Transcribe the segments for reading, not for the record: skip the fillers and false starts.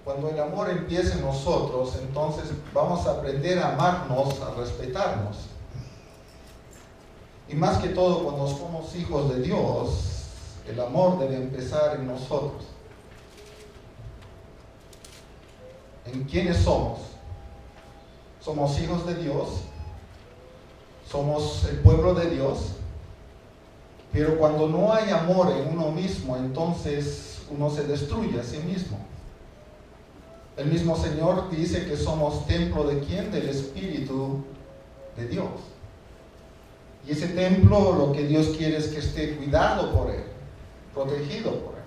Cuando el amor empiece en nosotros, entonces vamos a aprender a amarnos, a respetarnos. Y más que todo, cuando somos hijos de Dios, el amor debe empezar en nosotros. ¿En quiénes somos? Somos hijos de Dios, somos el pueblo de Dios, pero cuando no hay amor en uno mismo, entonces uno se destruye a sí mismo. El mismo Señor dice que somos templo ¿de quién? Del Espíritu de Dios. Y ese templo, lo que Dios quiere es que esté cuidado por Él, protegido por Él.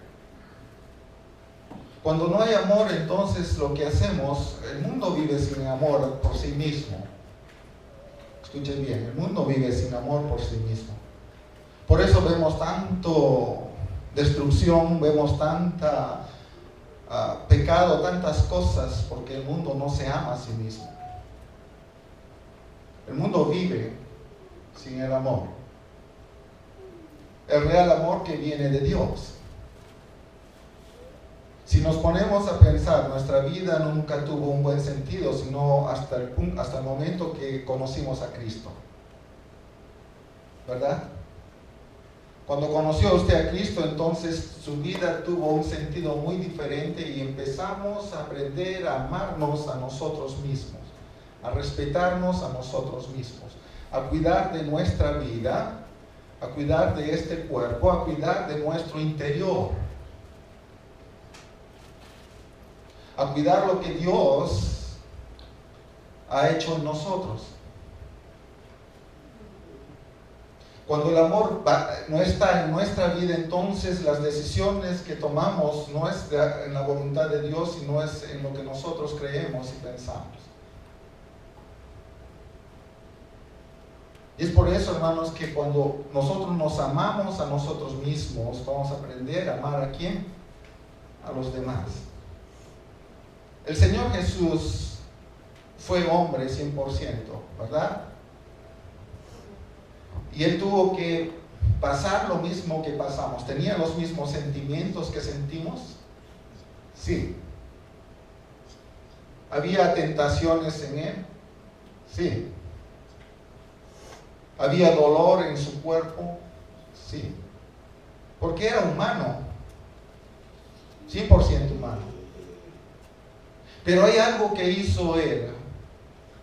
Cuando no hay amor, entonces lo que hacemos, el mundo vive sin amor por sí mismo. Escuchen bien, el mundo vive sin amor por sí mismo. Por eso vemos tanto destrucción, vemos tanta pecado, tantas cosas, porque el mundo no se ama a sí mismo. El mundo vive sin el amor. El real amor que viene de Dios. Si nos ponemos a pensar, nuestra vida nunca tuvo un buen sentido, sino hasta el momento que conocimos a Cristo. ¿Verdad? Cuando conoció usted a Cristo, entonces su vida tuvo un sentido muy diferente y empezamos a aprender a amarnos a nosotros mismos, a respetarnos a nosotros mismos, a cuidar de nuestra vida, a cuidar de este cuerpo, a cuidar de nuestro interior, a cuidar lo que Dios ha hecho en nosotros. Cuando el amor no está en nuestra vida, entonces las decisiones que tomamos no es en la voluntad de Dios, sino es en lo que nosotros creemos y pensamos. Y es por eso, hermanos, que cuando nosotros nos amamos a nosotros mismos, vamos a aprender a amar ¿a quién? A los demás. El Señor Jesús fue hombre 100%, ¿verdad? Y Él tuvo que pasar lo mismo que pasamos. ¿Tenía los mismos sentimientos que sentimos? Sí. ¿Había tentaciones en Él? Sí. ¿Había dolor en su cuerpo? Sí. Porque era humano. 100% humano. Pero hay algo que hizo Él.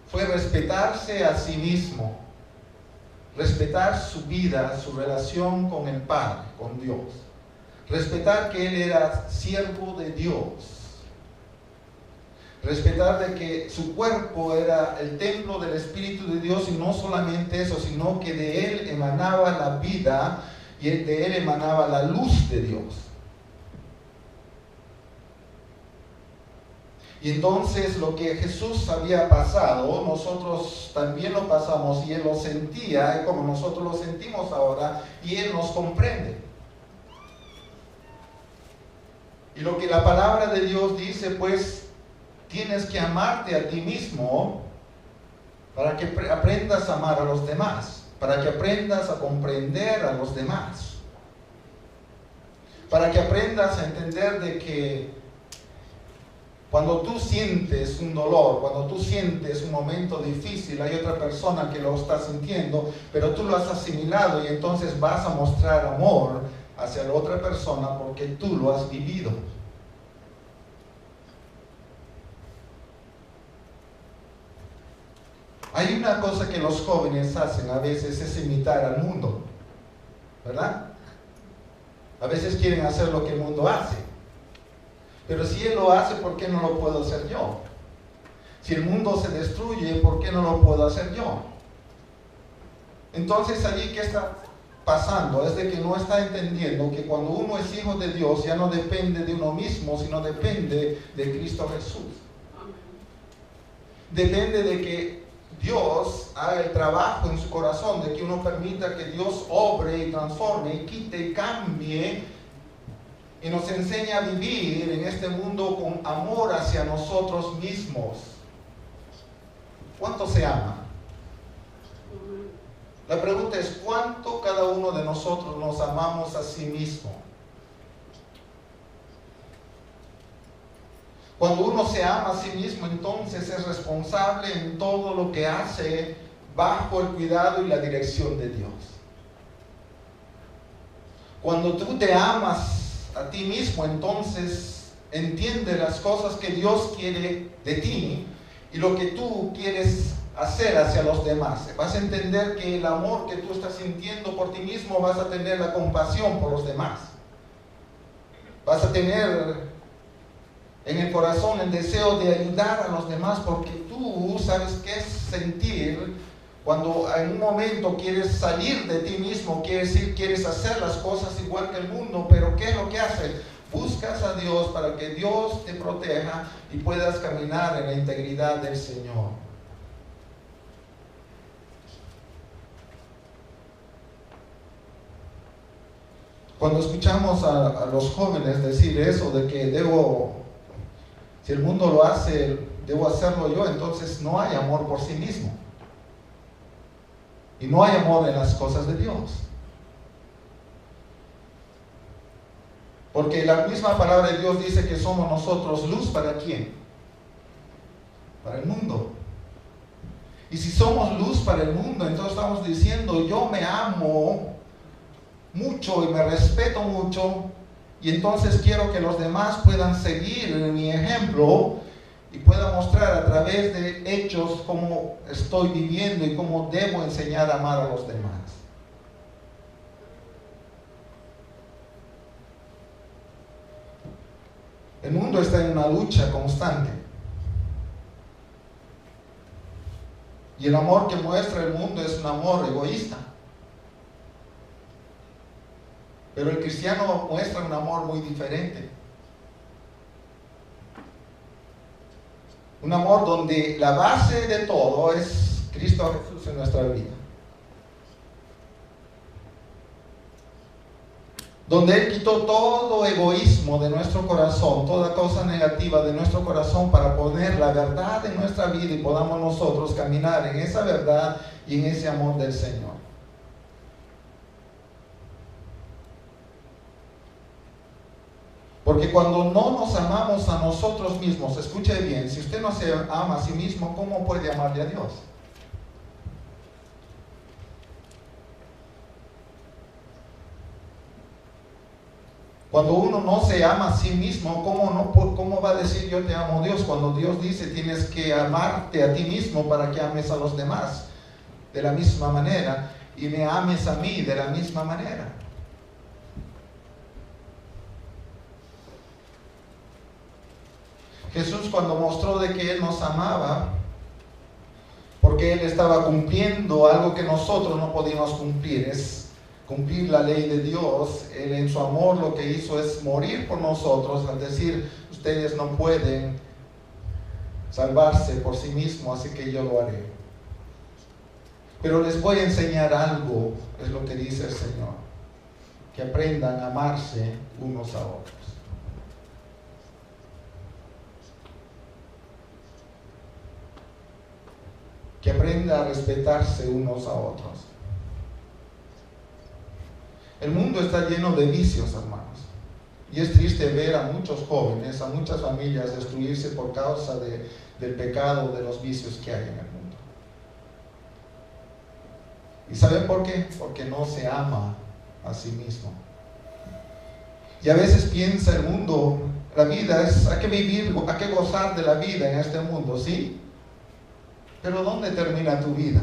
Fue respetarse a sí mismo. Respetar su vida, su relación con el Padre, con Dios. Respetar que Él era siervo de Dios. Respetar de que su cuerpo era el templo del Espíritu de Dios, y no solamente eso, sino que de Él emanaba la vida y de Él emanaba la luz de Dios. Y entonces lo que Jesús había pasado, nosotros también lo pasamos, y Él lo sentía como nosotros lo sentimos ahora, y Él nos comprende. Y lo que la palabra de Dios dice, pues, tienes que amarte a ti mismo para que aprendas a amar a los demás, para que aprendas a comprender a los demás, para que aprendas a entender de que cuando tú sientes un dolor, cuando tú sientes un momento difícil, hay otra persona que lo está sintiendo, pero tú lo has asimilado, y entonces vas a mostrar amor hacia la otra persona porque tú lo has vivido. Hay una cosa que los jóvenes hacen a veces, es imitar al mundo, ¿verdad? A veces quieren hacer lo que el mundo hace. Pero si él lo hace, ¿por qué no lo puedo hacer yo? Si el mundo se destruye, ¿por qué no lo puedo hacer yo? Entonces allí, ¿qué está pasando? Es de que no está entendiendo que cuando uno es hijo de Dios, ya no depende de uno mismo, sino depende de Cristo Jesús. Depende de que Dios haga el trabajo en su corazón, de que uno permita que Dios obre y transforme y quite y cambie y nos enseña a vivir en este mundo con amor hacia nosotros mismos. ¿Cuánto se ama? La pregunta es, ¿cuánto cada uno de nosotros nos amamos a sí mismo? Cuando uno se ama a sí mismo, entonces es responsable en todo lo que hace bajo el cuidado y la dirección de Dios. Cuando tú te amas a ti mismo, entonces entiende las cosas que Dios quiere de ti y lo que tú quieres hacer hacia los demás. Vas a entender que el amor que tú estás sintiendo por ti mismo, vas a tener la compasión por los demás. Vas a tener en el corazón el deseo de ayudar a los demás, porque tú sabes qué es sentir cuando en un momento quieres salir de ti mismo, quieres hacer las cosas igual que el mundo, pero ¿qué es lo que haces? Buscas a Dios para que Dios te proteja y puedas caminar en la integridad del Señor. Cuando escuchamos a los jóvenes decir eso de que si el mundo lo hace, debo hacerlo yo, entonces no hay amor por sí mismo. Y no hay amor en las cosas de Dios. Porque la misma palabra de Dios dice que somos nosotros luz ¿para quién? Para el mundo. Y si somos luz para el mundo, entonces estamos diciendo, yo me amo mucho y me respeto mucho, y entonces quiero que los demás puedan seguir mi ejemplo y puedan mostrar a través de hechos cómo estoy viviendo y cómo debo enseñar a amar a los demás. El mundo está en una lucha constante. Y el amor que muestra el mundo es un amor egoísta. Pero el cristiano muestra un amor muy diferente. Un amor donde la base de todo es Cristo Jesús en nuestra vida. Donde Él quitó todo egoísmo de nuestro corazón, toda cosa negativa de nuestro corazón para poner la verdad en nuestra vida y podamos nosotros caminar en esa verdad y en ese amor del Señor. Porque cuando no nos amamos a nosotros mismos, escuche bien, si usted no se ama a sí mismo, ¿cómo puede amarle a Dios? Cuando uno no se ama a sí mismo, ¿cómo va a decir yo te amo a Dios? Cuando Dios dice tienes que amarte a ti mismo para que ames a los demás de la misma manera y me ames a mí de la misma manera. Jesús cuando mostró de que Él nos amaba, porque Él estaba cumpliendo algo que nosotros no podíamos cumplir, es cumplir la ley de Dios. Él en su amor lo que hizo es morir por nosotros, al decir, ustedes no pueden salvarse por sí mismos, así que yo lo haré. Pero les voy a enseñar algo, es lo que dice el Señor, que aprendan a amarse unos a otros. Que aprenda a respetarse unos a otros. El mundo está lleno de vicios, hermanos. Y es triste ver a muchos jóvenes, a muchas familias destruirse por causa del pecado, de los vicios que hay en el mundo. ¿Y saben por qué? Porque no se ama a sí mismo. Y a veces piensa el mundo, la vida es, hay que vivir, hay que gozar de la vida en este mundo, ¿sí? Pero ¿dónde termina tu vida?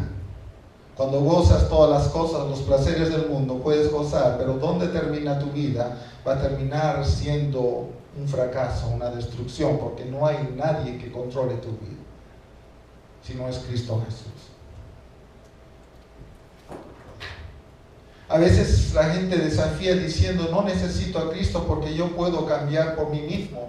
Cuando gozas todas las cosas, los placeres del mundo, puedes gozar, pero ¿dónde termina tu vida? Va a terminar siendo un fracaso, una destrucción, porque no hay nadie que controle tu vida, si no es Cristo Jesús. A veces la gente desafía diciendo, no necesito a Cristo porque yo puedo cambiar por mí mismo.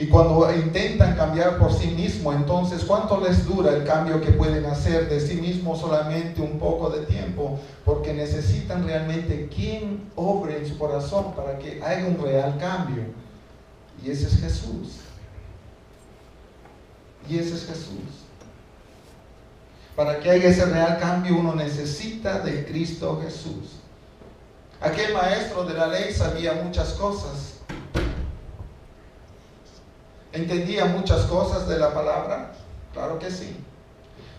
Y cuando intentan cambiar por sí mismo, entonces, ¿cuánto les dura el cambio que pueden hacer de sí mismo? Solamente un poco de tiempo, porque necesitan realmente quien obre en su corazón para que haya un real cambio. Y ese es Jesús. Y ese es Jesús. Para que haya ese real cambio, uno necesita de Cristo Jesús. Aquel maestro de la ley sabía muchas cosas. ¿Entendía muchas cosas de la palabra? Claro que sí.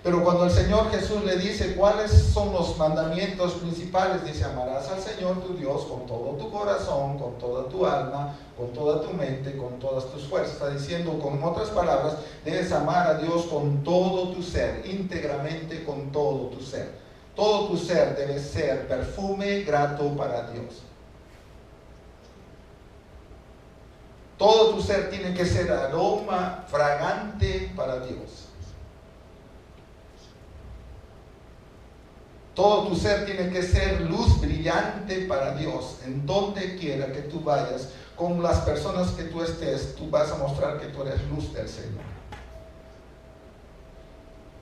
Pero cuando el Señor Jesús le dice cuáles son los mandamientos principales, dice: amarás al Señor tu Dios con todo tu corazón, con toda tu alma, con toda tu mente, con todas tus fuerzas. Está diciendo, con otras palabras, debes amar a Dios con todo tu ser, íntegramente con todo tu ser. Todo tu ser debe ser perfume grato para Dios. Todo tu ser tiene que ser aroma fragante para Dios. Todo tu ser tiene que ser luz brillante para Dios. En donde quiera que tú vayas, con las personas que tú estés, tú vas a mostrar que tú eres luz del Señor.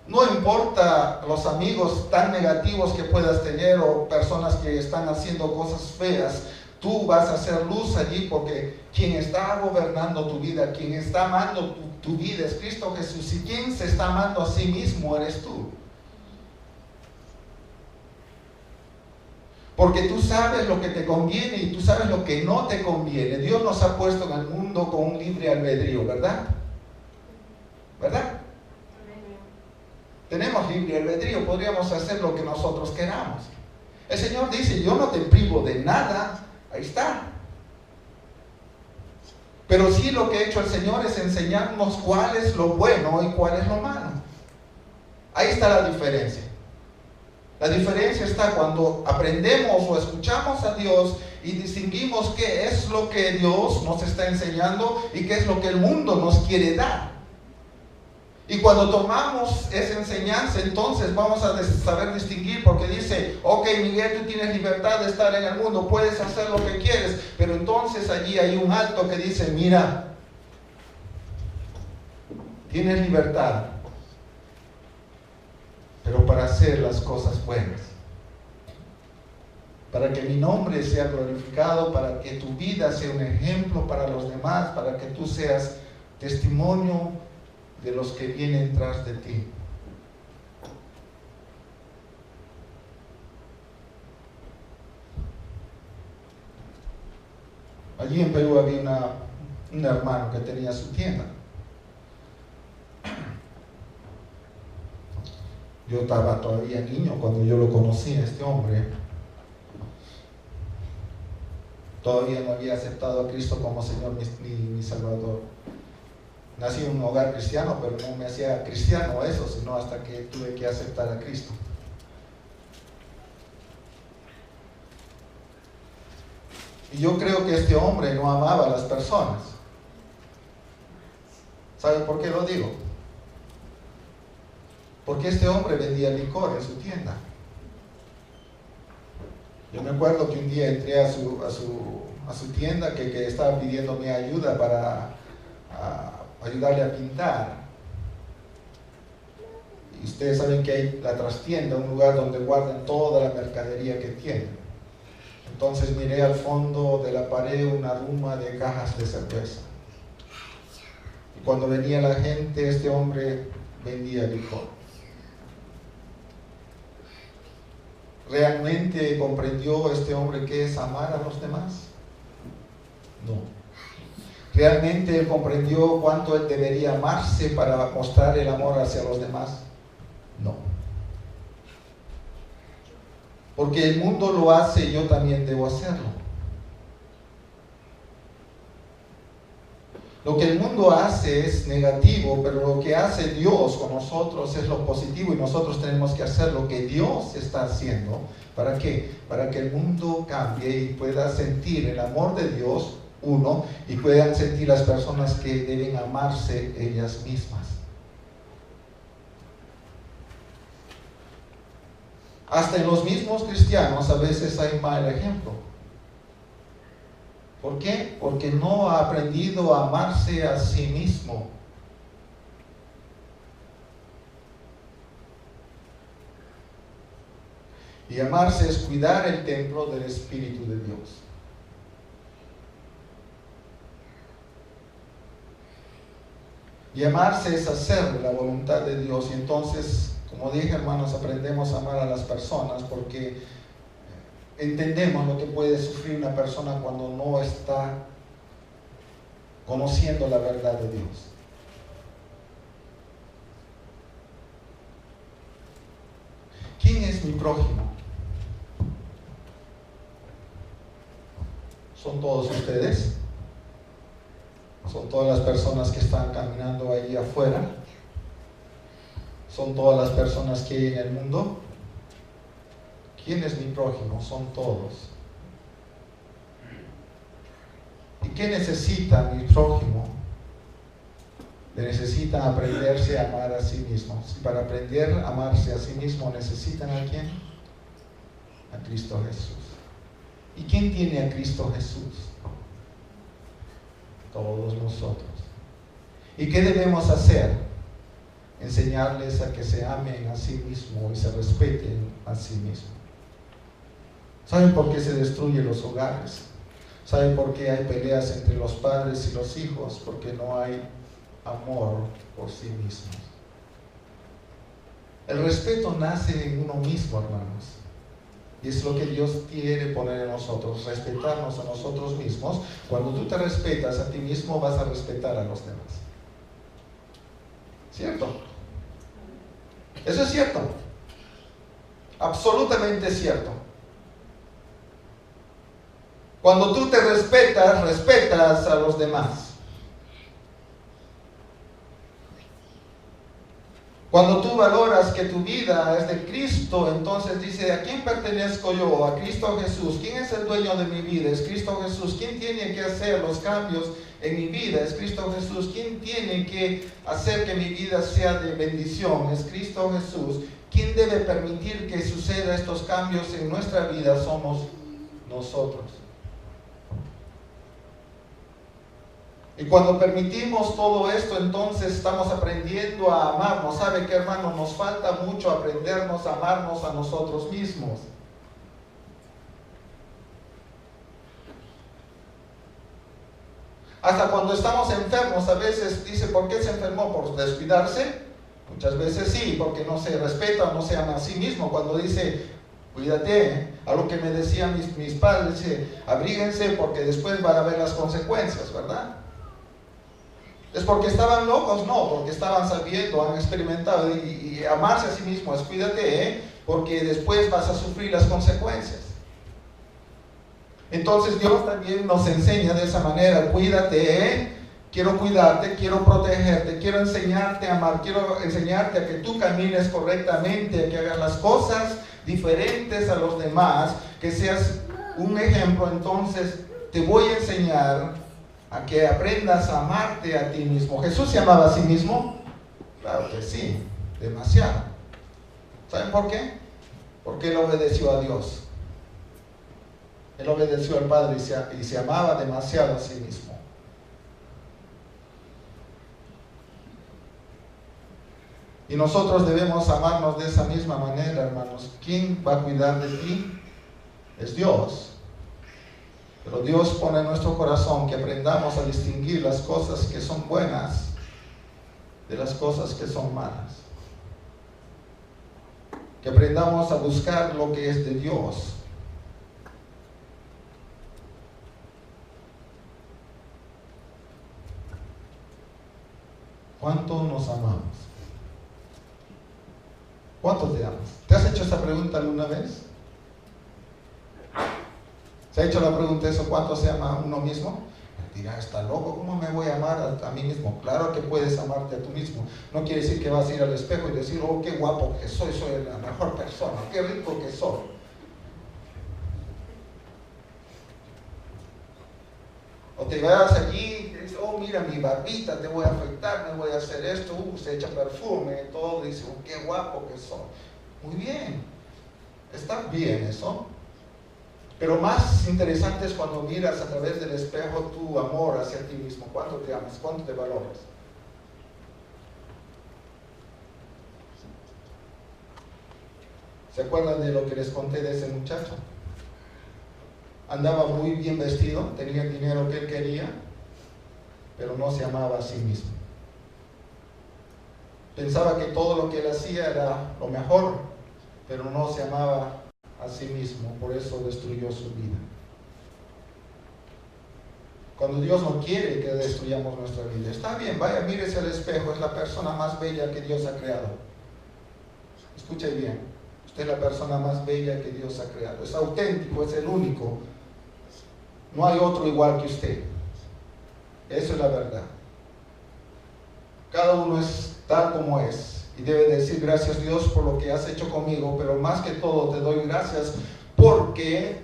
No importa los amigos tan negativos que puedas tener o personas que están haciendo cosas feas, tú vas a hacer luz allí, porque quien está gobernando tu vida, quien está amando tu vida es Cristo Jesús, y quien se está amando a sí mismo eres tú. Porque tú sabes lo que te conviene y tú sabes lo que no te conviene. Dios nos ha puesto en el mundo con un libre albedrío, ¿verdad? ¿Verdad? Tenemos libre albedrío, podríamos hacer lo que nosotros queramos. El Señor dice: yo no te privo de nada, ahí está. Pero sí, lo que ha hecho el Señor es enseñarnos cuál es lo bueno y cuál es lo malo. Ahí está la diferencia. La diferencia está cuando aprendemos o escuchamos a Dios y distinguimos qué es lo que Dios nos está enseñando y qué es lo que el mundo nos quiere dar. Y cuando tomamos esa enseñanza, entonces vamos a saber distinguir, porque dice: ok, Miguel, tú tienes libertad de estar en el mundo, puedes hacer lo que quieres, pero entonces allí hay un alto que dice: mira, tienes libertad, pero para hacer las cosas buenas, para que mi nombre sea glorificado, para que tu vida sea un ejemplo para los demás, para que tú seas testimonio de los que vienen tras de ti. Allí en Perú había un hermano que tenía su tienda. Yo estaba todavía niño cuando yo lo conocí a este hombre. Todavía no había aceptado a Cristo como Señor mi Salvador. Nací en un hogar cristiano, pero no me hacía cristiano eso, sino hasta que tuve que aceptar a Cristo. Y yo creo que este hombre no amaba a las personas. ¿Sabe por qué lo digo? Porque este hombre vendía licor en su tienda. Yo me acuerdo que un día entré a su tienda que estaba pidiéndome ayuda para ayudarle a pintar. Y ustedes saben que hay la trastienda, un lugar donde guardan toda la mercadería que tienen. Entonces miré al fondo de la pared una ruma de cajas de cerveza. Y cuando venía la gente, este hombre vendía licor. ¿Realmente comprendió este hombre qué es amar a los demás? No. ¿Realmente él comprendió cuánto él debería amarse para mostrar el amor hacia los demás? No. Porque el mundo lo hace, yo también debo hacerlo. Lo que el mundo hace es negativo, pero lo que hace Dios con nosotros es lo positivo, y nosotros tenemos que hacer lo que Dios está haciendo. ¿Para qué? Para que el mundo cambie y pueda sentir el amor de Dios, uno, y puedan sentir las personas que deben amarse ellas mismas. Hasta en los mismos cristianos a veces hay mal ejemplo. ¿Por qué? Porque no ha aprendido a amarse a sí mismo. Y amarse es cuidar el templo del Espíritu de Dios. Y amarse es hacer la voluntad de Dios. Y entonces, como dije, hermanos, aprendemos a amar a las personas porque entendemos lo que puede sufrir una persona cuando no está conociendo la verdad de Dios. ¿Quién es mi prójimo? ¿Son todos ustedes? ¿Son todas las personas que están caminando ahí afuera? ¿Son todas las personas que hay en el mundo? ¿Quién es mi prójimo? Son todos. ¿Y qué necesita mi prójimo? Necesitan aprenderse a amar a sí mismos. Y para aprender a amarse a sí mismo, ¿necesitan a quién? A Cristo Jesús. ¿Y quién tiene a Cristo Jesús? Todos nosotros. ¿Y qué debemos hacer? Enseñarles a que se amen a sí mismos y se respeten a sí mismos. ¿Saben por qué se destruyen los hogares? ¿Saben por qué hay peleas entre los padres y los hijos? Porque no hay amor por sí mismos. El respeto nace en uno mismo, hermanos. Y es lo que Dios quiere poner en nosotros, respetarnos a nosotros mismos. Cuando tú te respetas a ti mismo, vas a respetar a los demás. ¿Cierto? Eso es cierto. Absolutamente cierto. Cuando tú te respetas, respetas a los demás. Cuando tú valoras que tu vida es de Cristo, entonces dice, ¿a quién pertenezco yo? A Cristo Jesús. ¿Quién es el dueño de mi vida? Es Cristo Jesús. ¿Quién tiene que hacer los cambios en mi vida? Es Cristo Jesús. ¿Quién tiene que hacer que mi vida sea de bendición? Es Cristo Jesús. ¿Quién debe permitir que suceda estos cambios en nuestra vida? Somos nosotros. Y cuando permitimos todo esto, entonces estamos aprendiendo a amarnos. ¿Sabe qué, hermano? Nos falta mucho aprendernos a amarnos a nosotros mismos. Hasta cuando estamos enfermos, a veces dice, ¿por qué se enfermó? ¿Por descuidarse? Muchas veces sí, porque no se respeta o no se ama a sí mismo. Cuando dice, cuídate, algo que me decían mis padres, dice, abríguense porque después van a ver las consecuencias, ¿verdad? ¿Es porque estaban locos? No, porque estaban sabiendo, han experimentado. Y amarse a sí mismo es cuídate, porque después vas a sufrir las consecuencias. Entonces Dios también nos enseña de esa manera, cuídate, quiero cuidarte, quiero protegerte, quiero enseñarte a amar, quiero enseñarte a que tú camines correctamente, a que hagas las cosas diferentes a los demás, que seas un ejemplo. Entonces te voy a enseñar a que aprendas a amarte a ti mismo. ¿Jesús se amaba a sí mismo? Claro que sí, demasiado. ¿Saben por qué? Porque Él obedeció a Dios. Él obedeció al Padre y se amaba demasiado a sí mismo. Y nosotros debemos amarnos de esa misma manera, hermanos. ¿Quién va a cuidar de ti? Es Dios. Pero Dios pone en nuestro corazón que aprendamos a distinguir las cosas que son buenas de las cosas que son malas. Que aprendamos a buscar lo que es de Dios. ¿Cuánto nos amamos? ¿Cuánto te amas? ¿Te has hecho esta pregunta alguna vez? ¿Se ha hecho la pregunta eso? ¿Cuánto se ama a uno mismo? Dirá, está loco, ¿cómo me voy a amar a mí mismo? Claro que puedes amarte a tú mismo. No quiere decir que vas a ir al espejo y decir, oh, qué guapo que soy la mejor persona, qué rico que soy. O te vas allí y dices, oh, mira mi barbita, te voy a afeitar, me voy a hacer esto, se echa perfume y todo, dice, oh, qué guapo que soy. Muy bien, está bien eso. Pero más interesante es cuando miras a través del espejo tu amor hacia ti mismo. ¿Cuánto te amas? ¿Cuánto te valoras? ¿Se acuerdan de lo que les conté de ese muchacho? Andaba muy bien vestido, tenía el dinero que él quería, pero no se amaba a sí mismo. Pensaba que todo lo que él hacía era lo mejor, pero no se amaba a sí mismo, por eso destruyó su vida. Cuando Dios no quiere que destruyamos nuestra vida. Está bien, vaya, mírese al espejo, es la persona más bella que Dios ha creado. Escuche bien, usted es la persona más bella que Dios ha creado. Es auténtico, es el único. No hay otro igual que usted. Eso es la verdad. Cada uno es tal como es. Y debe decir gracias Dios por lo que has hecho conmigo, pero más que todo te doy gracias porque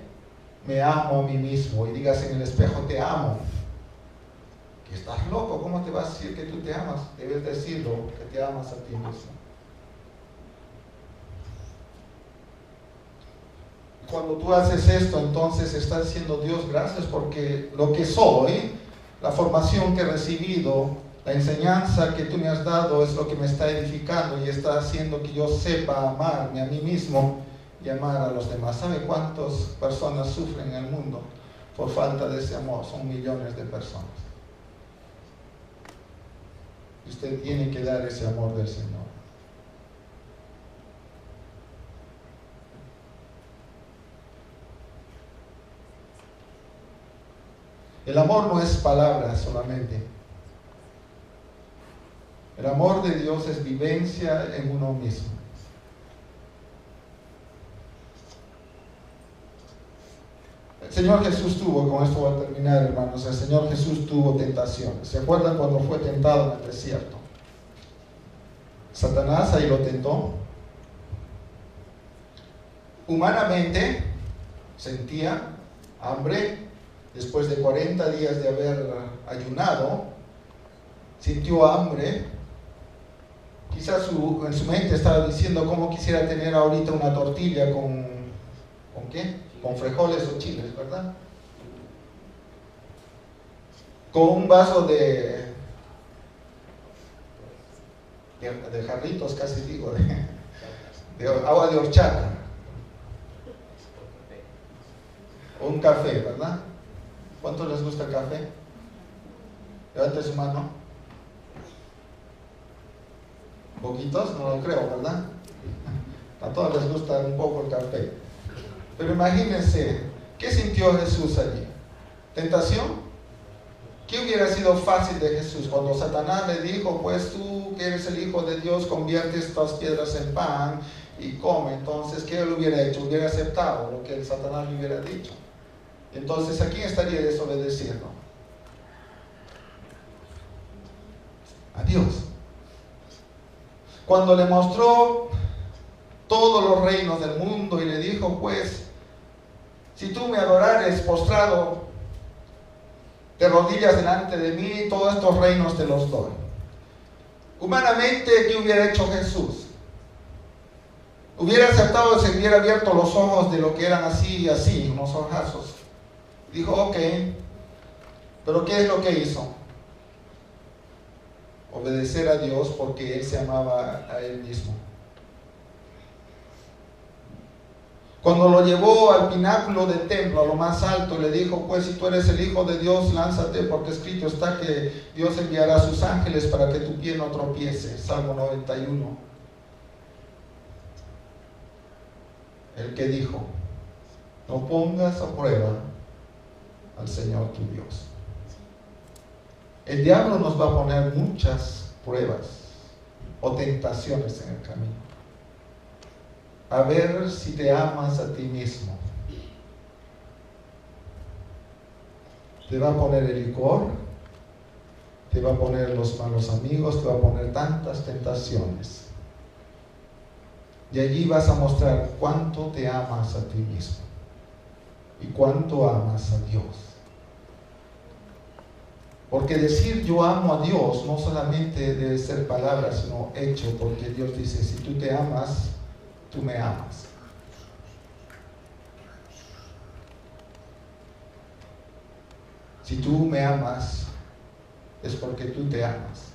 me amo a mí mismo. Y digas en el espejo, te amo. Que estás loco, ¿cómo te vas a decir que tú te amas? Debes decirlo, que te amas a ti mismo. Cuando tú haces esto, entonces estás diciendo, Dios, gracias porque lo que soy, la formación que he recibido, la enseñanza que tú me has dado es lo que me está edificando y está haciendo que yo sepa amarme a mí mismo y amar a los demás. ¿Sabe cuántas personas sufren en el mundo por falta de ese amor? Son millones de personas. Y usted tiene que dar ese amor del Señor. El amor no es palabra solamente. El amor de Dios es vivencia en uno mismo. El Señor Jesús tuvo, con esto voy a terminar, hermanos, el Señor Jesús tuvo tentaciones. ¿Se acuerdan cuando fue tentado en el desierto? Satanás ahí lo tentó. Humanamente sentía hambre. Después de 40 días de haber ayunado, sintió hambre. Quizás en su mente estaba diciendo cómo quisiera tener ahorita una tortilla ¿con qué? Con frijoles o chiles, ¿verdad? Con un vaso de jarritos, casi digo, de agua de horchata. O un café, ¿verdad? ¿Cuántos les gusta el café? Levante su mano. ¿Poquitos? No lo creo, ¿verdad? A todos les gusta un poco el café. Pero imagínense, ¿qué sintió Jesús allí? ¿Tentación? ¿Qué hubiera sido fácil de Jesús? Cuando Satanás le dijo, pues tú que eres el Hijo de Dios, convierte estas piedras en pan y come. Entonces, ¿qué él hubiera hecho? Hubiera aceptado lo que el Satanás le hubiera dicho. Entonces, ¿a quién estaría desobedeciendo? A Dios. Cuando le mostró todos los reinos del mundo y le dijo, pues, si tú me adorares postrado de rodillas delante de mí, todos estos reinos te los doy. Humanamente, ¿qué hubiera hecho Jesús? Hubiera aceptado, se hubiera abierto los ojos de lo que eran así, unos ojazos. Dijo, ok, pero ¿qué es lo que hizo? Obedecer a Dios porque Él se amaba a Él mismo. Cuando lo llevó al pináculo del templo, a lo más alto, le dijo, pues si tú eres el Hijo de Dios, lánzate, porque escrito está que Dios enviará a sus ángeles para que tu pie no tropiece. Salmo 91. El que dijo, no pongas a prueba al Señor tu Dios. El diablo nos va a poner muchas pruebas o tentaciones en el camino. A ver si te amas a ti mismo. Te va a poner el licor, te va a poner los malos amigos, te va a poner tantas tentaciones. Y allí vas a mostrar cuánto te amas a ti mismo y cuánto amas a Dios. Porque decir yo amo a Dios no solamente debe ser palabras, sino hecho, porque Dios dice, si tú te amas, tú me amas. Si tú me amas, es porque tú te amas.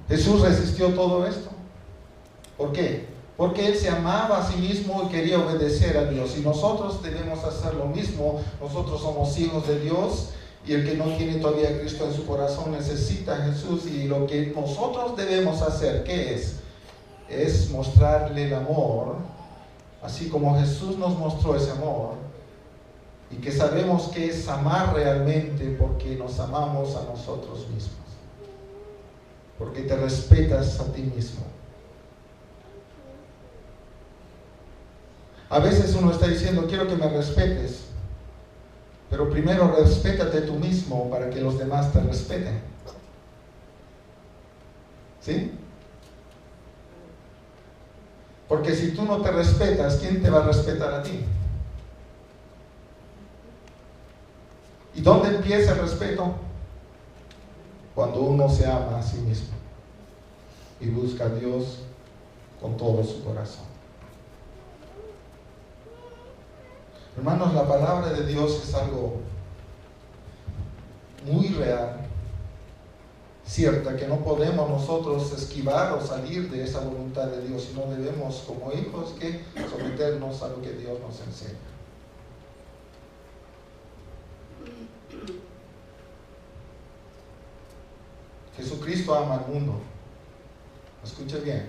Jesús resistió todo esto. ¿Por qué? Porque Él se amaba a sí mismo y quería obedecer a Dios. Y nosotros debemos hacer lo mismo. Nosotros somos hijos de Dios. Y el que no tiene todavía a Cristo en su corazón necesita a Jesús. Y lo que nosotros debemos hacer, ¿qué es? Es mostrarle el amor, así como Jesús nos mostró ese amor, y que sabemos que es amar realmente porque nos amamos a nosotros mismos, porque te respetas a ti mismo. A veces uno está diciendo, quiero que me respetes, pero primero respétate tú mismo para que los demás te respeten. ¿Sí? Porque si tú no te respetas, ¿quién te va a respetar a ti? ¿Y dónde empieza el respeto? Cuando uno se ama a sí mismo y busca a Dios con todo su corazón. Hermanos, la palabra de Dios es algo muy real, cierta, que no podemos nosotros esquivar o salir de esa voluntad de Dios, sino debemos como hijos que someternos a lo que Dios nos enseña. Jesucristo ama al mundo. Escuche bien.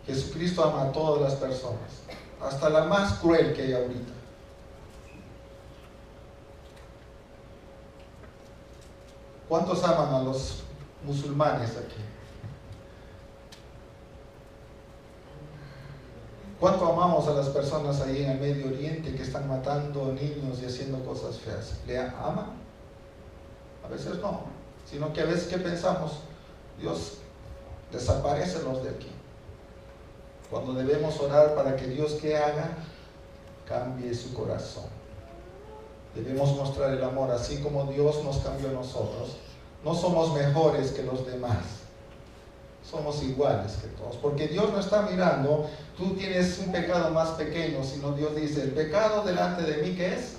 Jesucristo ama a todas las personas, hasta la más cruel que hay ahorita. ¿Cuántos aman a los musulmanes aquí? ¿Cuánto amamos a las personas ahí en el Medio Oriente que están matando niños y haciendo cosas feas? ¿Le aman? A veces no, sino que a veces ¿qué pensamos? Dios, desaparécelos de aquí. Cuando debemos orar para que Dios ¿qué haga? Cambie su corazón. Debemos mostrar el amor así como Dios nos cambió a nosotros. No somos mejores que los demás. Somos iguales que todos. Porque Dios no está mirando, tú tienes un pecado más pequeño, sino Dios dice, el pecado delante de mí, ¿qué es?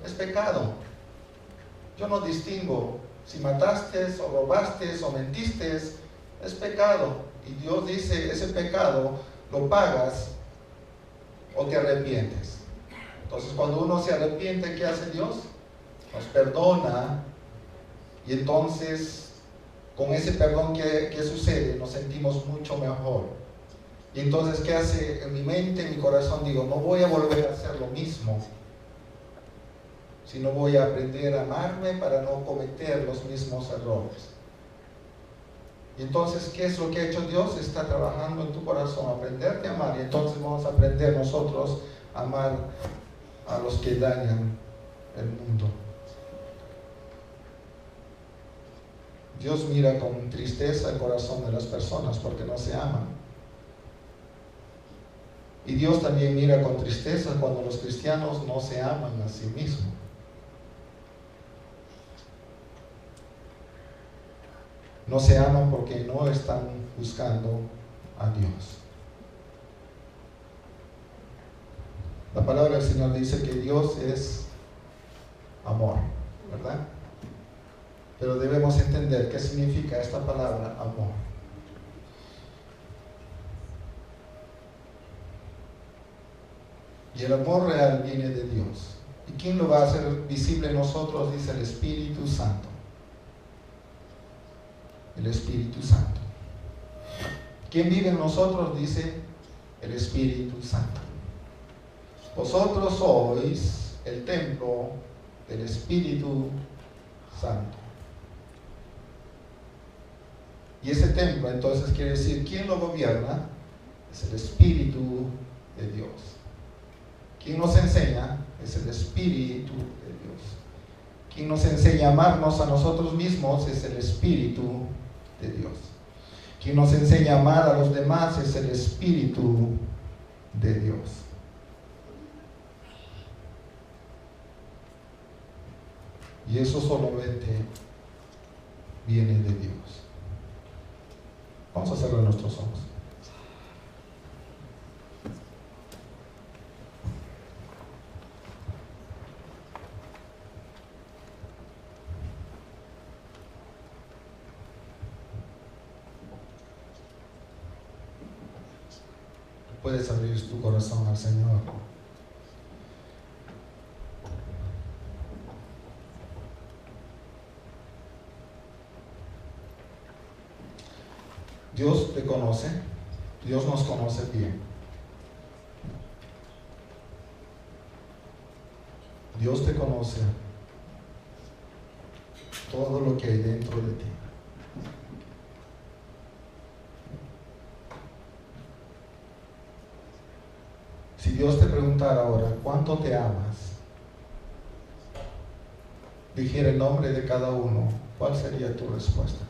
Es pecado. Yo no distingo si mataste o robaste o mentiste, es pecado. Y Dios dice, ese pecado lo pagas o te arrepientes. Entonces cuando uno se arrepiente, ¿qué hace Dios? Nos perdona y entonces con ese perdón ¿qué sucede? Nos sentimos mucho mejor. Y entonces ¿qué hace? En mi mente, en mi corazón digo, no voy a volver a hacer lo mismo, sino voy a aprender a amarme para no cometer los mismos errores. Y entonces, ¿qué es lo que ha hecho Dios? Está trabajando en tu corazón, aprenderte a amar. Y entonces vamos a aprender nosotros a amar a los que dañan el mundo. Dios mira con tristeza el corazón de las personas porque no se aman. Y Dios también mira con tristeza cuando los cristianos no se aman a sí mismos. No se aman porque no están buscando a Dios. La palabra del Señor dice que Dios es amor, ¿verdad? Pero debemos entender qué significa esta palabra amor. Y el amor real viene de Dios. ¿Y quién lo va a hacer visible en nosotros? Dice el Espíritu Santo. El Espíritu Santo. ¿Quién vive en nosotros? Dice el Espíritu Santo. Vosotros sois el templo del Espíritu Santo. Y ese templo entonces quiere decir, ¿quién lo gobierna? Es el Espíritu de Dios. ¿Quién nos enseña? Es el Espíritu de Dios. ¿Quién nos enseña a amarnos a nosotros mismos? Es el Espíritu de Dios. Quien nos enseña a amar a los demás es el Espíritu de Dios. Y eso solamente viene de Dios. Vamos a cerrar nuestros ojos. Puedes abrir tu corazón al Señor. Dios te conoce, Dios nos conoce bien. Dios te conoce todo lo que hay dentro de ti. Si Dios te preguntara ahora, ¿cuánto te amas? Dijera el nombre de cada uno, ¿cuál sería tu respuesta?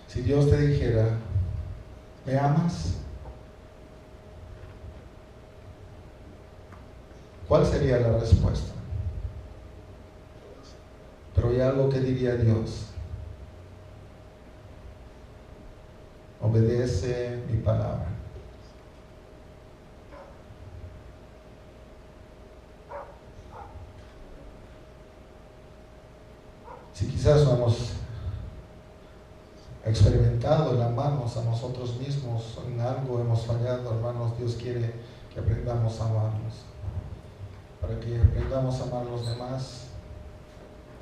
Si Dios te dijera, ¿me amas? ¿Cuál sería la respuesta? Pero hay algo que diría Dios. Obedece mi palabra. Si quizás no hemos experimentado el amarnos a nosotros mismos, en algo hemos fallado, hermanos, Dios quiere que aprendamos a amarnos. Para que aprendamos a amar a los demás,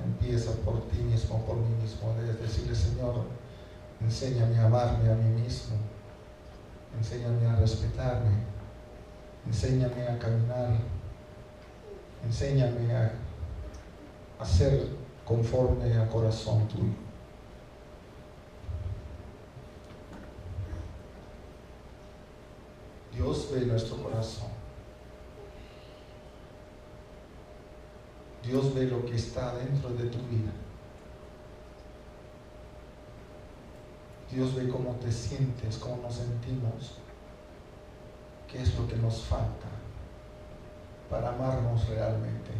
empieza por ti mismo, por mí mismo. Debes decirle, Señor, enséñame a amarme a mí mismo, enséñame a respetarme, enséñame a caminar, enséñame a ser conforme al corazón tuyo. Dios ve nuestro corazón. Dios ve lo que está dentro de tu vida. Dios ve cómo te sientes, cómo nos sentimos, qué es lo que nos falta para amarnos realmente.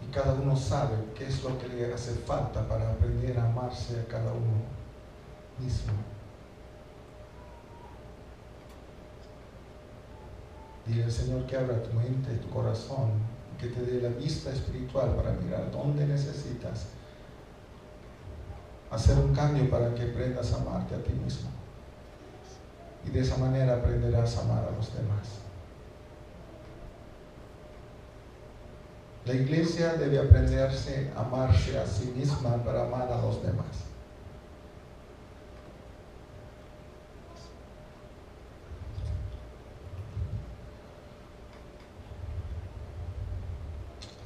Y cada uno sabe qué es lo que le hace falta para aprender a amarse a cada uno mismo. Dile al Señor que abra tu mente, tu corazón, que te dé la vista espiritual para mirar dónde necesitas hacer un cambio para que aprendas a amarte a ti mismo. Y de esa manera aprenderás a amar a los demás. La iglesia debe aprenderse a amarse a sí misma para amar a los demás.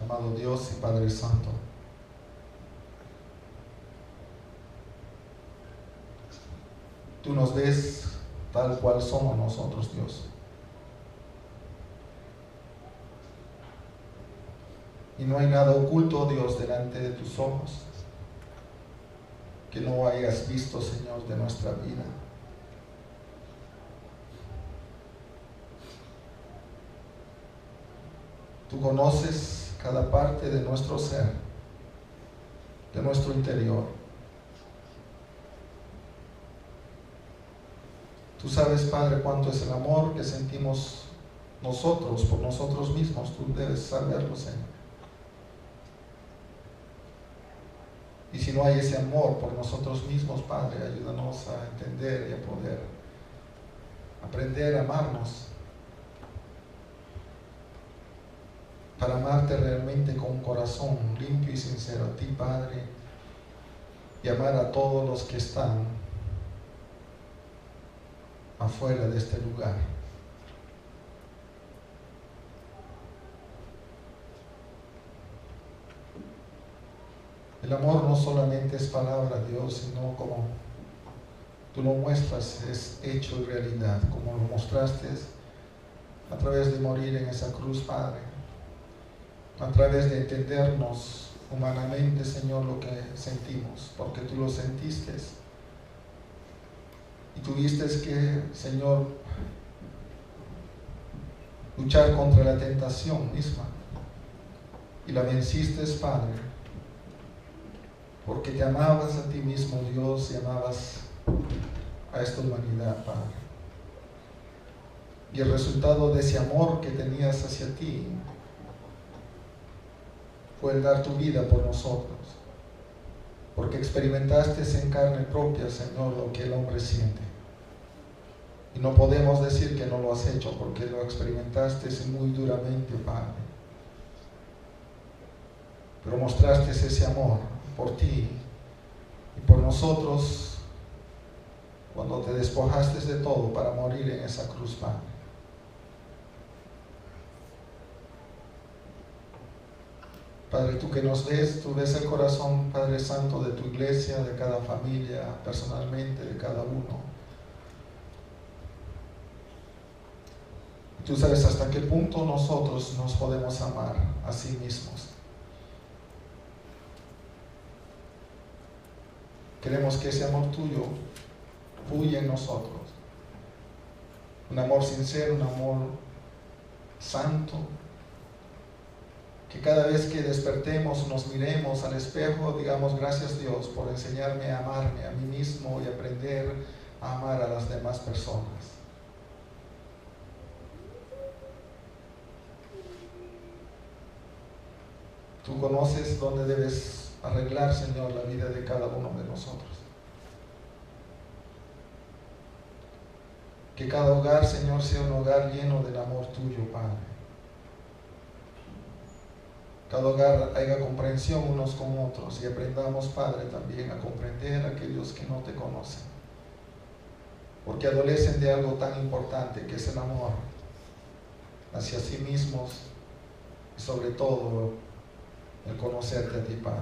Amado Dios y Padre Santo, tú nos ves tal cual somos nosotros, Dios. Y no hay nada oculto, Dios, delante de tus ojos que no hayas visto, Señor, de nuestra vida. Tú conoces cada parte de nuestro ser, de nuestro interior. Tú sabes, Padre, cuánto es el amor que sentimos nosotros por nosotros mismos. Tú debes saberlo, Señor. Y si no hay ese amor por nosotros mismos, Padre, ayúdanos a entender y a poder aprender a amarnos, para amarte realmente con un corazón limpio y sincero a ti, Padre, y amar a todos los que están afuera de este lugar. El amor no solamente es palabra, Dios, sino como tú lo muestras, es hecho y realidad, como lo mostraste a través de morir en esa cruz, Padre, a través de entendernos humanamente, Señor, lo que sentimos, porque tú lo sentiste y tuviste que, Señor, luchar contra la tentación misma y la venciste, Padre, porque te amabas a ti mismo, Dios, y amabas a esta humanidad, Padre. Y el resultado de ese amor que tenías hacia ti fue el dar tu vida por nosotros, porque experimentaste en carne propia, Señor, lo que el hombre siente. Y no podemos decir que no lo has hecho, porque lo experimentaste muy duramente, Padre. pero mostraste ese amor por ti y por nosotros cuando te despojaste de todo para morir en esa cruz, Padre. Padre, tú que nos ves, tú ves el corazón, Padre Santo, de tu iglesia, de cada familia, personalmente, de cada uno. Tú sabes hasta qué punto nosotros nos podemos amar a sí mismos. Queremos que ese amor tuyo fluya en nosotros. Un amor sincero, un amor santo. Que cada vez que despertemos, nos miremos al espejo, digamos gracias Dios por enseñarme a amarme a mí mismo y aprender a amar a las demás personas. Tú conoces dónde debes arreglar, Señor, la vida de cada uno de nosotros. Que cada hogar, Señor, sea un hogar lleno del amor tuyo, Padre. Cada hogar haya comprensión unos con otros y aprendamos, Padre, también a comprender a aquellos que no te conocen. Porque adolecen de algo tan importante que es el amor hacia sí mismos y sobre todo el conocerte a ti, Padre.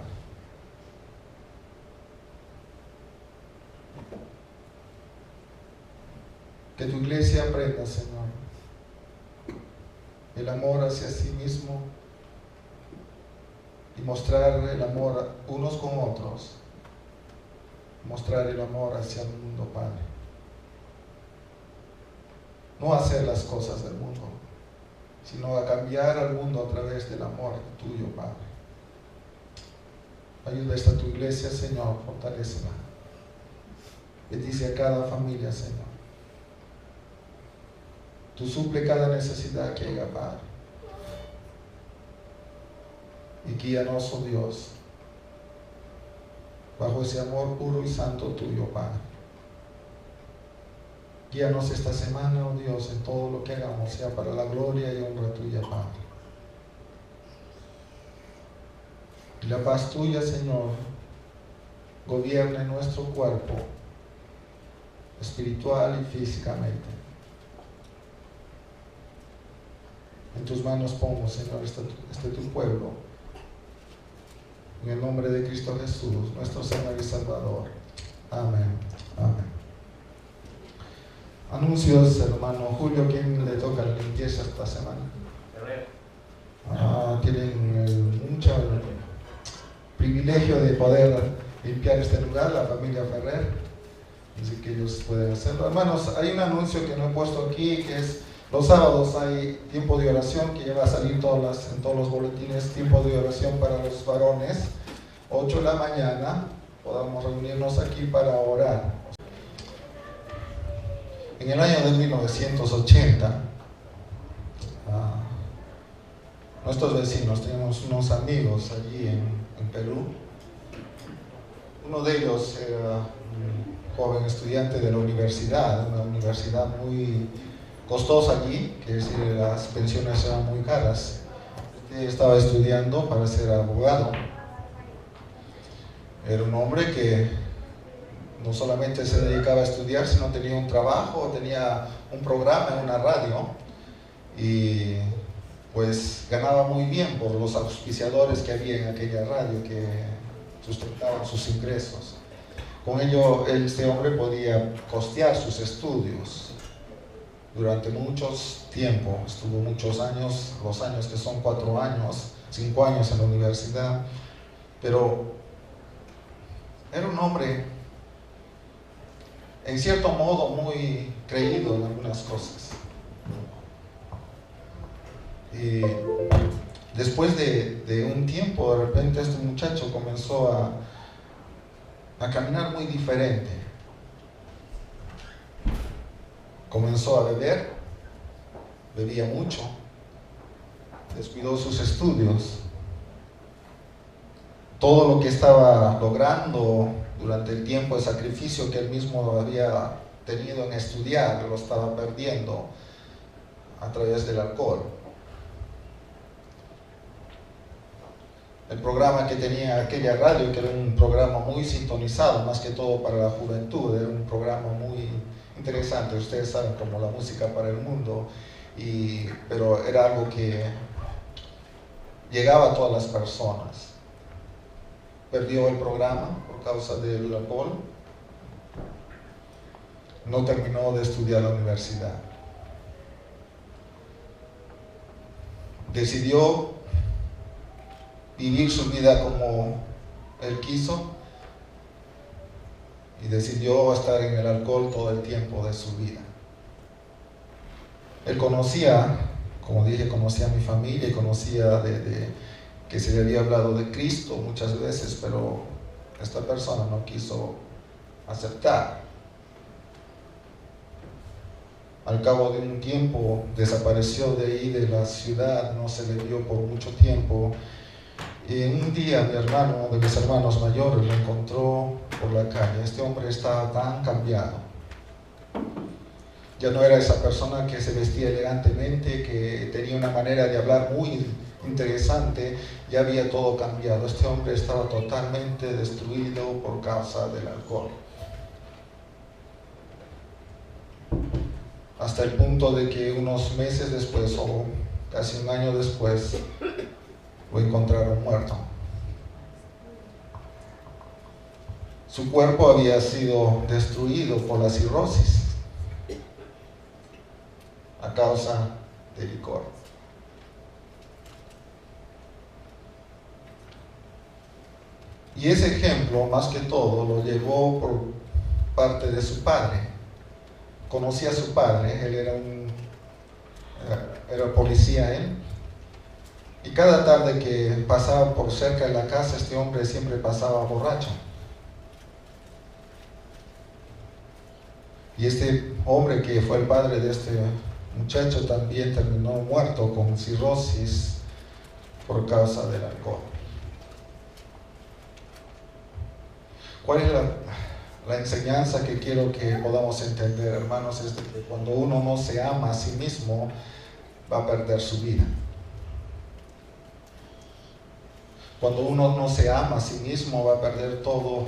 Que tu iglesia aprenda, Señor, el amor hacia sí mismo y mostrar el amor unos con otros, mostrar el amor hacia el mundo, Padre. No hacer las cosas del mundo, sino a cambiar al mundo a través del amor tuyo, Padre. Ayuda a esta tu iglesia, Señor, fortalécela. Bendice a cada familia, Señor. Tú suple cada necesidad que haya, Padre. Y guíanos, oh Dios, bajo ese amor puro y santo tuyo, Padre. Guíanos esta semana, oh Dios, en todo lo que hagamos, sea para la gloria y honra tuya, Padre. Y la paz tuya, Señor, gobierne nuestro cuerpo, espiritual y físicamente. En tus manos pongo, Señor, este tu pueblo. En el nombre de Cristo Jesús, nuestro Señor y Salvador. Amén. Amén. Anuncios, hermano Julio, ¿quién le toca la limpieza esta semana? Tienen mucho privilegio de poder limpiar este lugar, la familia Ferrer, así que ellos pueden hacerlo. Hermanos, hay un anuncio que no he puesto aquí, que es los sábados hay tiempo de oración, que ya va a salir en todos los boletines, tiempo de oración para los varones, 8 de la mañana, podamos reunirnos aquí para orar. En el año de 1980, nuestros vecinos, tenemos unos amigos allí en Perú. Uno de ellos era un joven estudiante de la universidad, una universidad muy costosa allí, que es decir, las pensiones eran muy caras. Estaba estudiando para ser abogado. Era un hombre que no solamente se dedicaba a estudiar, sino tenía un trabajo, tenía un programa en una radio y pues ganaba muy bien por los auspiciadores que había en aquella radio que sustentaban sus ingresos. Con ello, este hombre podía costear sus estudios. Durante muchos tiempos, estuvo muchos años, los años que son 4 años, 5 años en la universidad, pero era un hombre, en cierto modo, muy creído en algunas cosas. Y después de un tiempo, de repente este muchacho comenzó a caminar muy diferente. Comenzó a beber, bebía mucho, descuidó sus estudios. Todo lo que estaba logrando durante el tiempo de sacrificio que él mismo había tenido en estudiar, lo estaba perdiendo a través del alcohol. el programa que tenía aquella radio, que era un programa muy sintonizado, más que todo para la juventud, era un programa muy interesante. Ustedes saben, como la música para el mundo, pero era algo que llegaba a todas las personas. Perdió el programa por causa del alcohol, no terminó de estudiar la universidad. Decidió vivir su vida como él quiso y decidió estar en el alcohol todo el tiempo de su vida. Él conocía, como dije, conocía a mi familia y conocía que se le había hablado de Cristo muchas veces, pero esta persona no quiso aceptar. Al cabo de un tiempo desapareció de ahí, de la ciudad, no se le vio por mucho tiempo. Y un día mi hermano, uno de mis hermanos mayores, lo encontró por la calle. Este hombre estaba tan cambiado. Ya no era esa persona que se vestía elegantemente, que tenía una manera de hablar muy interesante. Ya había todo cambiado. Este hombre estaba totalmente destruido por causa del alcohol. Hasta el punto de que unos meses después, o casi un año después, lo encontraron muerto. Su cuerpo había sido destruido por la cirrosis a causa del licor. Y ese ejemplo, más que todo, lo llevó por parte de su padre. Conocía a su padre, él era policía él. Y cada tarde que pasaba por cerca de la casa, este hombre siempre pasaba borracho. Y este hombre que fue el padre de este muchacho también terminó muerto con cirrosis por causa del alcohol. ¿Cuál es la enseñanza que quiero que podamos entender, hermanos? Es que cuando uno no se ama a sí mismo, va a perder su vida. Cuando uno no se ama a sí mismo, va a perder todo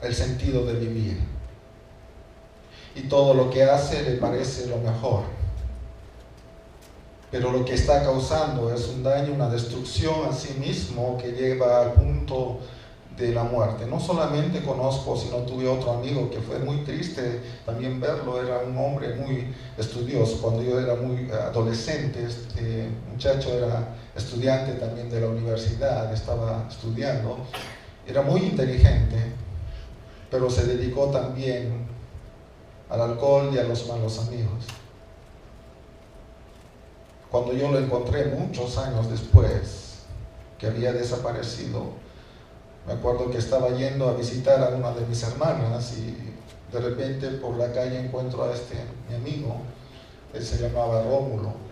el sentido de vivir. Y todo lo que hace le parece lo mejor. Pero lo que está causando es un daño, una destrucción a sí mismo que lleva al punto de la muerte. No solamente conozco, sino tuve otro amigo que fue muy triste también verlo. Era un hombre muy estudioso. Cuando yo era muy adolescente, este muchacho era estudiante también de la universidad, estaba estudiando, era muy inteligente, pero se dedicó también al alcohol y a los malos amigos. Cuando yo lo encontré muchos años después, que había desaparecido, me acuerdo que estaba yendo a visitar a una de mis hermanas y de repente por la calle encuentro a mi amigo. Él se llamaba Rómulo.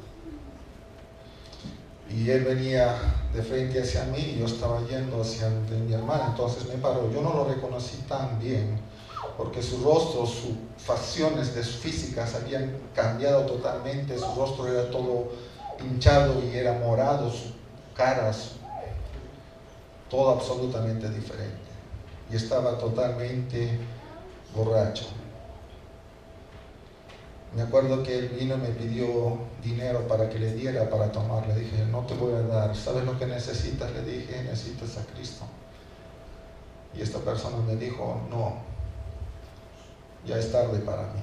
Y él venía de frente hacia mí y yo estaba yendo hacia de mi hermana. Entonces me paró. Yo no lo reconocí tan bien porque su rostro, sus facciones físicas habían cambiado totalmente. Su rostro era todo hinchado y era morado, su cara, todo absolutamente diferente. Y estaba totalmente borracho. Me acuerdo que él vino y me pidió dinero para que le diera para tomar. Le dije, no te voy a dar. ¿Sabes lo que necesitas? Le dije, necesitas a Cristo. Y esta persona me dijo, no, ya es tarde para mí.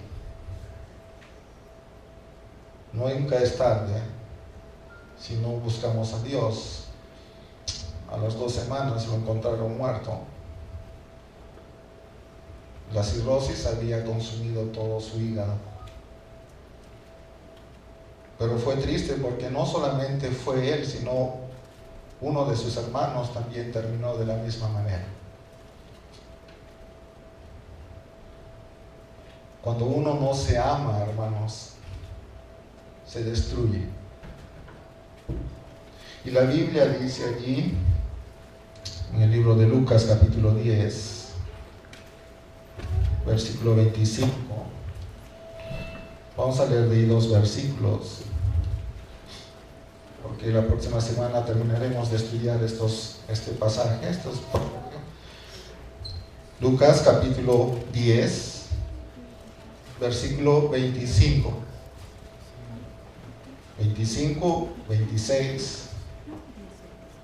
Nunca es tarde si no buscamos a Dios. A las 2 semanas lo encontraron muerto. La cirrosis había consumido todo su hígado. Pero fue triste porque no solamente fue él, sino uno de sus hermanos también terminó de la misma manera. Cuando uno no se ama, hermanos, se destruye. Y la Biblia dice allí, en el libro de Lucas capítulo 10, versículo 25, vamos a leer de ahí 2 versículos. porque la próxima semana terminaremos de estudiar este pasaje. Lucas capítulo 10, versículo 25, 25, 26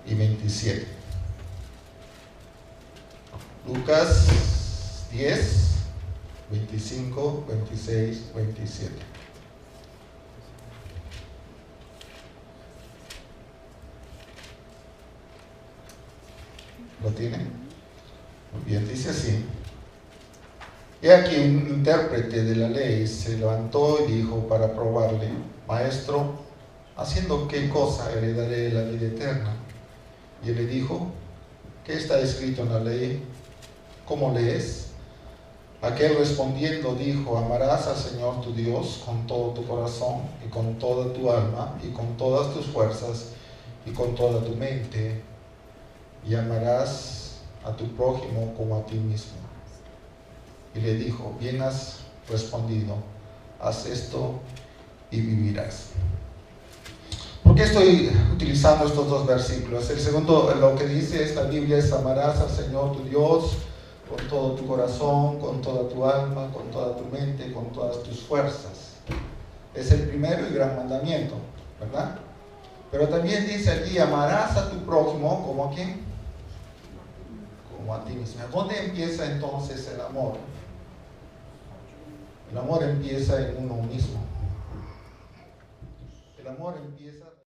y 27. Lucas 10, 25, 26, 27. ¿Lo tienen? Muy bien, dice así. He aquí un intérprete de la ley se levantó y dijo para probarle: Maestro, ¿haciendo qué cosa heredaré la vida eterna? Y él le dijo: ¿qué está escrito en la ley? ¿Cómo lees? Aquel respondiendo dijo: amarás al Señor tu Dios con todo tu corazón y con toda tu alma y con todas tus fuerzas y con toda tu mente, y amarás a tu prójimo como a ti mismo. Y le dijo: bien has respondido, haz esto y vivirás. ¿Por qué estoy utilizando estos dos versículos? El segundo, lo que dice esta Biblia es: amarás al Señor tu Dios con todo tu corazón, con toda tu alma, con toda tu mente, con todas tus fuerzas. Es el primero y gran mandamiento, ¿verdad? Pero también dice allí: amarás a tu prójimo como a quién, como a ti mismo. ¿Dónde empieza entonces el amor? El amor empieza en uno mismo. El amor empieza